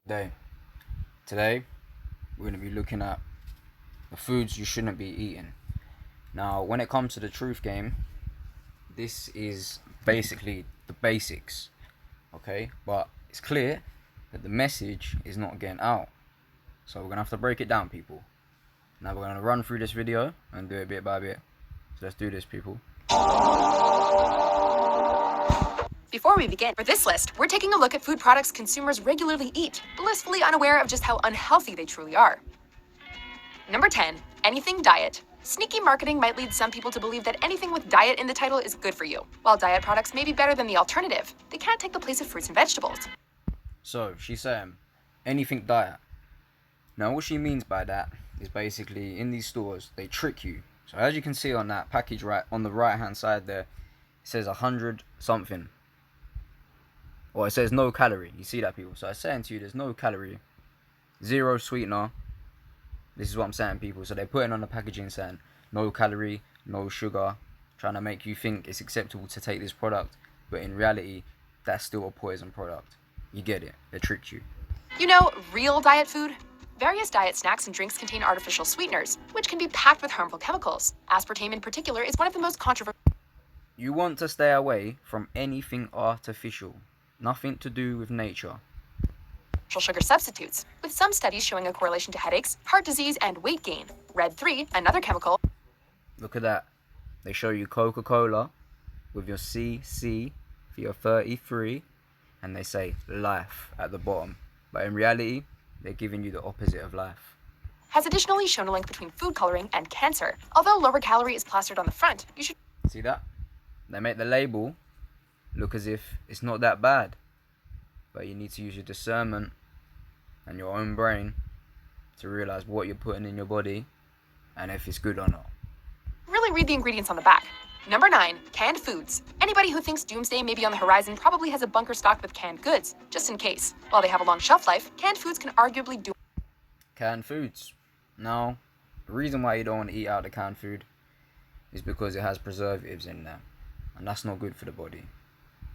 day. Today, we're going to be looking at the foods you shouldn't be eating. Now, when it comes to the truth game, this is basically the basics, okay? But it's clear that the message is not getting out. So we're going to have to break it down, people. Now, we're going to run through this video and do it bit by bit. So let's do this, people. Before we begin, for this list, we're taking a look at food products consumers regularly eat, blissfully unaware of just how unhealthy they truly are. Number 10, anything diet. Sneaky marketing might lead some people to believe that anything with diet in the title is good for you. While diet products may be better than the alternative, they can't take the place of fruits and vegetables. So she's saying anything diet. Now what she means by that is basically in these stores they trick you. So as you can see on that package right on the right hand side there, it says 100 something. Or it says no calorie. You see that, people? So it's saying to you there's no calorie, zero sweetener. This is what I'm saying, people. So they're putting on the packaging saying no calorie, no sugar, trying to make you think it's acceptable to take this product, but in reality that's still a poison product. You get it? They tricked you. You know, real diet food? Various diet snacks and drinks contain artificial sweeteners, which can be packed with harmful chemicals. Aspartame in particular is one of the most controversial. You want to stay away from anything artificial. Nothing to do with nature. Sugar substitutes, with some studies showing a correlation to headaches, heart disease, and weight gain. Red 3, another chemical. Look at that. They show you Coca-Cola with your CC for your 33, and they say life at the bottom. But in reality, they're giving you the opposite of life. Has additionally shown a link between food coloring and cancer. Although lower calorie is plastered on the front, you should see that? They make the label look as if it's not that bad. But you need to use your discernment and your own brain to realize what you're putting in your body and if it's good or not. Really read the ingredients on the back. Number 9, canned foods. Anybody who thinks doomsday may be on the horizon probably has a bunker stocked with canned goods, just in case. While they have a long shelf life, canned foods can arguably do. Canned foods. Now, the reason why you don't want to eat out the canned food is because it has preservatives in there. And that's not good for the body.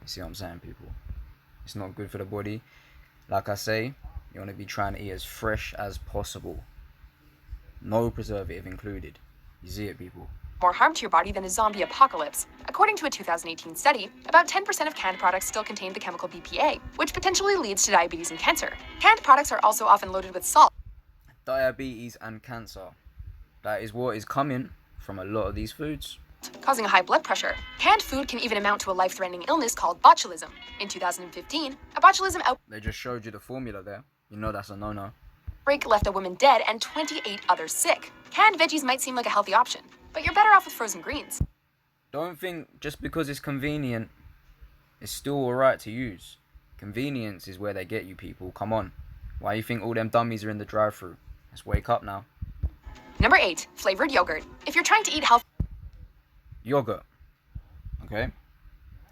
You see what I'm saying, people? It's not good for the body. Like I say, you want to be trying to eat as fresh as possible. No preservative included. You see it, people? More harm to your body than a zombie apocalypse. According to a 2018 study, about 10% of canned products still contain the chemical BPA, which potentially leads to diabetes and cancer. Canned products are also often loaded with salt. Diabetes and cancer. That is what is coming from a lot of these foods, causing a high blood pressure. Canned food can even amount to a life-threatening illness called botulism. In 2015, a botulism They just showed you the formula there. You know that's a no-no. Outbreak left a woman dead and 28 others sick. Canned veggies might seem like a healthy option, but you're better off with frozen greens. Don't think just because it's convenient, it's still alright to use. Convenience is where they get you, people. Come on. Why you think all them dummies are in the drive-thru? Let's wake up now. Number 8, flavored yogurt. If you're trying to eat healthy... Yogurt. Okay?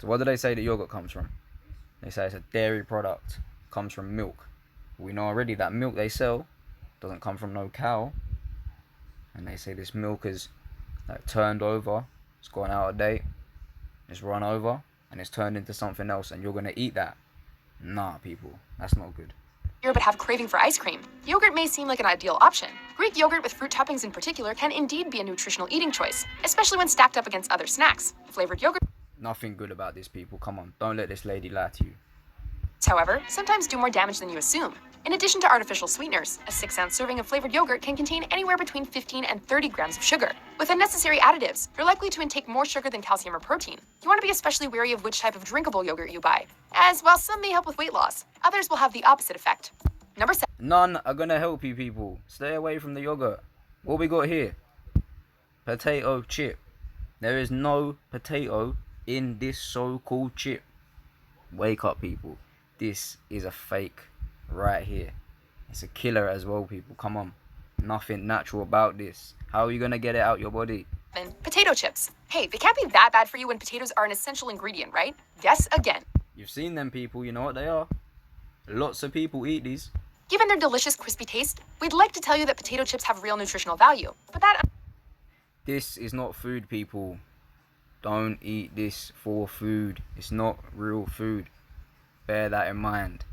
So what do they say that yogurt comes from? They say it's a dairy product. Comes from milk. We know already that milk they sell doesn't come from no cow. And they say this milk is like turned over. It's gone out of date. It's run over. And it's turned into something else. And you're going to eat that. Nah, people. That's not good. But have craving for ice cream. Yogurt may seem like an ideal option. Greek yogurt with fruit toppings in particular can indeed be a nutritional eating choice, especially when stacked up against other snacks. Flavored yogurt... Nothing good about this, people. Come on. Don't let this lady lie to you. However, sometimes do more damage than you assume. In addition to artificial sweeteners, a 6-ounce serving of flavored yogurt can contain anywhere between 15 and 30 grams of sugar. With unnecessary additives, you're likely to intake more sugar than calcium or protein. You want to be especially wary of which type of drinkable yogurt you buy, as while some may help with weight loss, others will have the opposite effect. Number 7. None are gonna help you, people. Stay away from the yogurt. What we got here? Potato chip. There is no potato in this so-called chip. Wake up, people. This is a fake right here. It's a killer as well, people. Come on. Nothing natural about this. How are you gonna get it out your body? Potato chips. Hey, they can't be that bad for you when potatoes are an essential ingredient, right? Guess again. You've seen them, people. You know what they are. Lots of people eat these. Given their delicious crispy taste, we'd like to tell you that potato chips have real nutritional value, but that... This is not food, people. Don't eat this for food. It's not real food. Bear that in mind.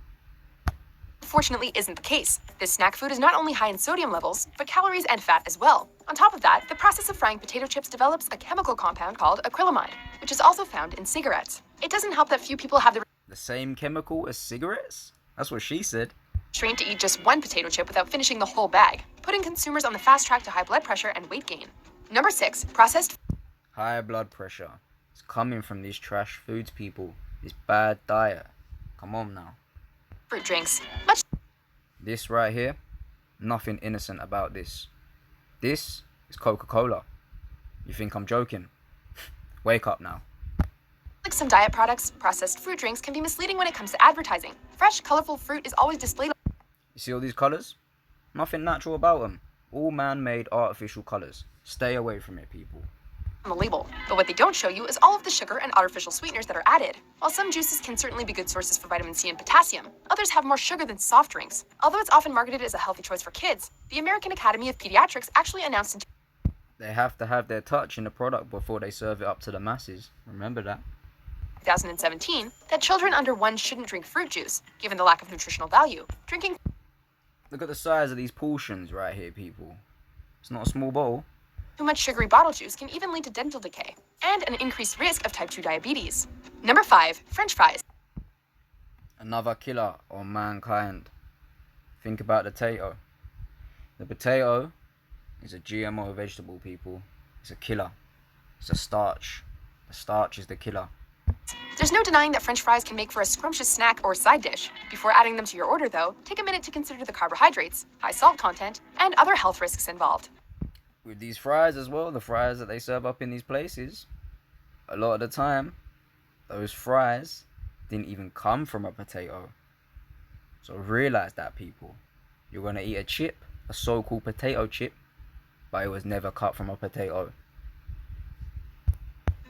unfortunately isn't the case. This snack food is not only high in sodium levels, but calories and fat as well. On top of that, the process of frying potato chips develops a chemical compound called acrylamide, which is also found in cigarettes. It doesn't help that few people have The same chemical as cigarettes? That's what she said. restraint to eat just one potato chip without finishing the whole bag, putting consumers on the fast track to high blood pressure and weight gain. Number 6, processed High blood pressure. It's coming from these trash foods, people. This bad diet. Come on now. fruit drinks. Much This right here, nothing innocent about this. This is Coca-Cola. You think I'm joking? Wake up now. like some diet products, processed fruit drinks can be misleading when it comes to advertising. Fresh, colorful fruit is always displayed You see all these colours? Nothing natural about them. All man-made artificial colours. Stay away from it, people. on the label, but what they don't show you is all of the sugar and artificial sweeteners that are added. While some juices can certainly be good sources for vitamin C and potassium, others have more sugar than soft drinks. Although it's often marketed as a healthy choice for kids, the American Academy of Pediatrics actually announced in They have to have their touch in the product before they serve it up to the masses. Remember that. 2017 that children under 1 shouldn't drink fruit juice, given the lack of nutritional value. Drinking Look at the size of these portions right here, people. It's not a small bowl. too much sugary bottle juice can even lead to dental decay and an increased risk of type 2 diabetes. Number 5, French fries. Another killer on mankind. Think about the potato. The potato is a GMO vegetable, people. It's a killer. It's a starch. The starch is the killer. There's no denying that French fries can make for a scrumptious snack or side dish. Before adding them to your order, though, take a minute to consider the carbohydrates, high salt content, and other health risks involved. With these fries as well, the fries that they serve up in these places, a lot of the time, those fries didn't even come from a potato. So realize that, people. You're going to eat a chip, a so-called potato chip, but it was never cut from a potato.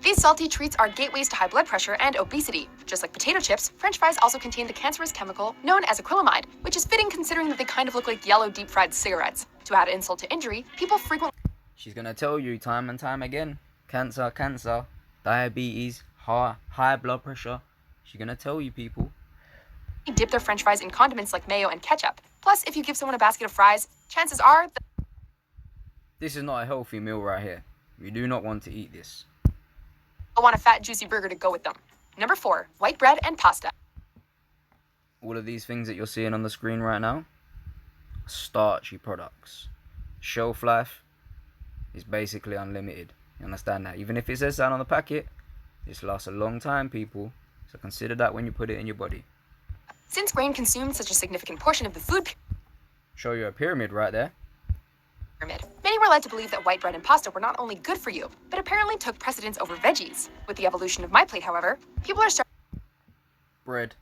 These salty treats are gateways to high blood pressure and obesity. Just like potato chips, French fries also contain the cancerous chemical known as acrylamide, which is fitting considering that they kind of look like yellow deep-fried cigarettes. To add insult to injury, people frequently She's going to tell you time and time again, cancer, cancer, diabetes, high blood pressure. She's going to tell you, people. dip their French fries in condiments like mayo and ketchup. Plus, if you give someone a basket of fries, chances are This is not a healthy meal right here. You do not want to eat this. they'll want a fat, juicy burger to go with them. Number 4, white bread and pasta. All of these things that you're seeing on the screen right now, starchy products. Shelf life is basically unlimited. You understand that? Even if it says that on the packet, this lasts a long time, people. So consider that when you put it in your body. Since grain consumes such a significant portion of the food Show you a pyramid right there. pyramid, many were led to believe that white bread and pasta were not only good for you, but apparently took precedence over veggies. With the evolution of my plate, however, people are starting Bread,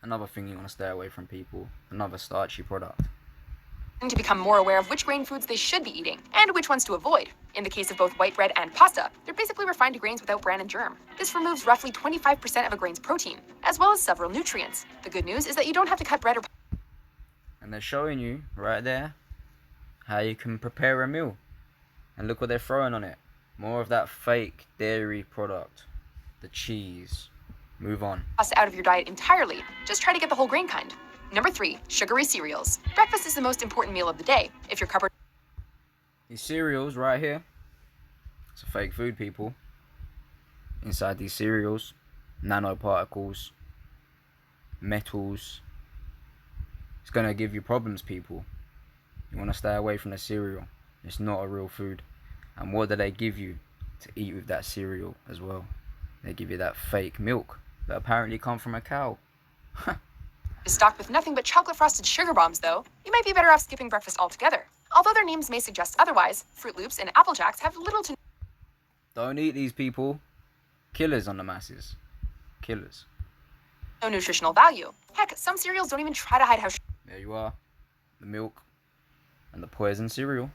another thing you want to stay away from, people. Another starchy product. to become more aware of which grain foods they should be eating and which ones to avoid. In the case of both white bread and pasta, they're basically refined grains without bran and germ. This removes roughly 25% of a grain's protein, as well as several nutrients. The good news is that you don't have to cut bread or And they're showing you right there how you can prepare a meal. And look what they're throwing on it. More of that fake dairy product. The cheese. Move on. pasta out of your diet entirely. Just try to get the whole grain kind. Number 3, sugary cereals. Breakfast is the most important meal of the day. If you're covered These cereals right here, it's a fake food, people. Inside these cereals, nanoparticles, metals. It's gonna give you problems, people. You wanna stay away from the cereal. It's not a real food. And what do they give you to eat with that cereal as well? They give you that fake milk that apparently come from a cow. is stocked with nothing but chocolate frosted sugar bombs, though, you might be better off skipping breakfast altogether. Although their names may suggest otherwise, Fruit Loops and Apple Jacks have little to Don't eat these, people. Killers on the masses. Killers. no nutritional value. Heck, some cereals don't even try to hide how There you are. The milk and the poison cereal.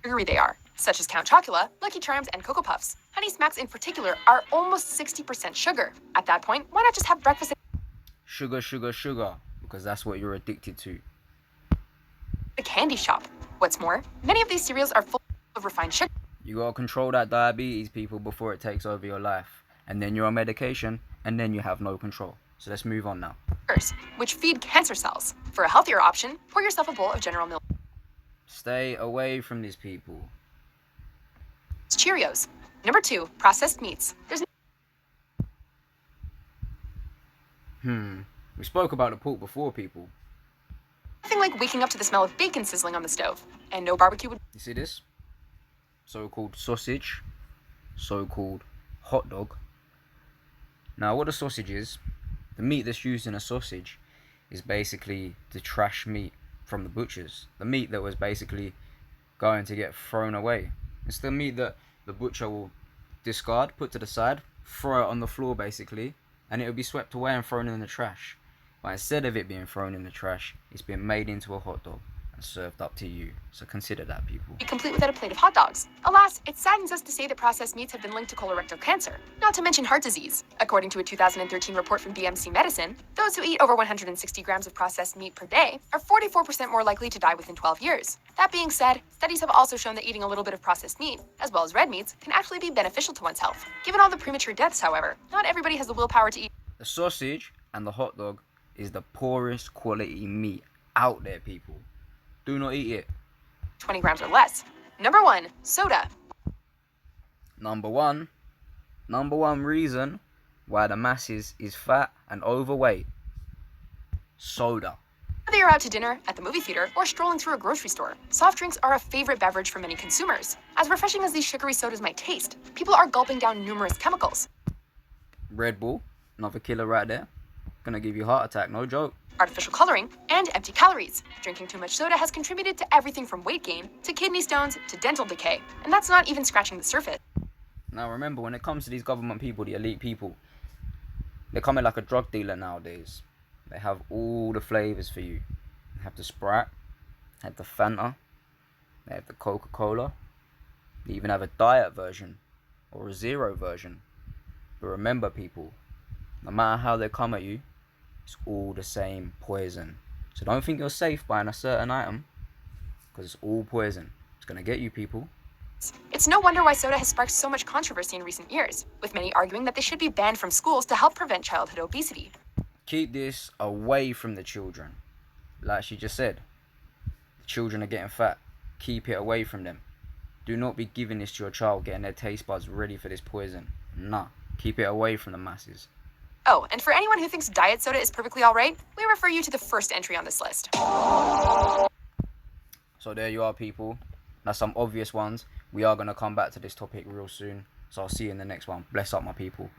sugary they are, such as Count Chocula, Lucky Charms, and Cocoa Puffs. Honey Smacks in particular are almost 60% sugar. At that point, why not just have breakfast Sugar, sugar, sugar. Because that's what you're addicted to. at a candy shop? What's more, many of these cereals are full of refined sugar. You gotta control that diabetes, people, before it takes over your life. And then you're on medication, and then you have no control. So let's move on now. which feed cancer cells. For a healthier option, pour yourself a bowl of General Mills Stay away from these people. Cheerios. Number 2, processed meats. There's We spoke about the pork before, people. nothing like waking up to the smell of bacon sizzling on the stove. And no barbecue would You see this? So-called sausage. So-called hot dog. Now, what a sausage is, the meat that's used in a sausage is basically the trash meat from the butchers. The meat that was basically going to get thrown away. It's the meat that the butcher will discard, put to the side, throw it on the floor basically, and it will be swept away and thrown in the trash. But instead of it being thrown in the trash, it's been made into a hot dog and served up to you. So consider that, people. be complete without a plate of hot dogs. Alas, it saddens us to say that processed meats have been linked to colorectal cancer, not to mention heart disease. According to a 2013 report from BMC Medicine, those who eat over 160 grams of processed meat per day are 44% more likely to die within 12 years. That being said, studies have also shown that eating a little bit of processed meat, as well as red meats, can actually be beneficial to one's health. Given all the premature deaths, however, not everybody has the willpower to eat The sausage and the hot dog is the poorest quality meat out there, people. Do not eat it. 20 grams or less. Number 1, soda. Number one reason why the masses is fat and overweight. Soda. Whether you're out to dinner, at the movie theater, or strolling through a grocery store, soft drinks are a favorite beverage for many consumers. As refreshing as these sugary sodas might taste, people are gulping down numerous chemicals. Red Bull, another killer right there. Gonna give you a heart attack, no joke. Artificial coloring, and empty calories. Drinking too much soda has contributed to everything from weight gain, to kidney stones, to dental decay. And that's not even scratching the surface. Now remember, when it comes to these government people, the elite people, they're coming like a drug dealer nowadays. They have all the flavours for you. They have the Sprite, they have the Fanta, they have the Coca-Cola. They even have a diet version, or a zero version. But remember, people, no matter how they come at you, it's all the same poison. So don't think you're safe buying a certain item, because it's all poison. It's going to get you, people. It's no wonder why soda has sparked so much controversy in recent years, with many arguing that they should be banned from schools to help prevent childhood obesity. Keep this away from the children. Like she just said, the children are getting fat. Keep it away from them. Do not be giving this to your child, getting their taste buds ready for this poison. Nah, keep it away from the masses. Oh, and for anyone who thinks diet soda is perfectly alright, we refer you to the first entry on this list. So there you are, people. Now some obvious ones. We are going to come back to this topic real soon. So I'll see you in the next one. Bless up, my people.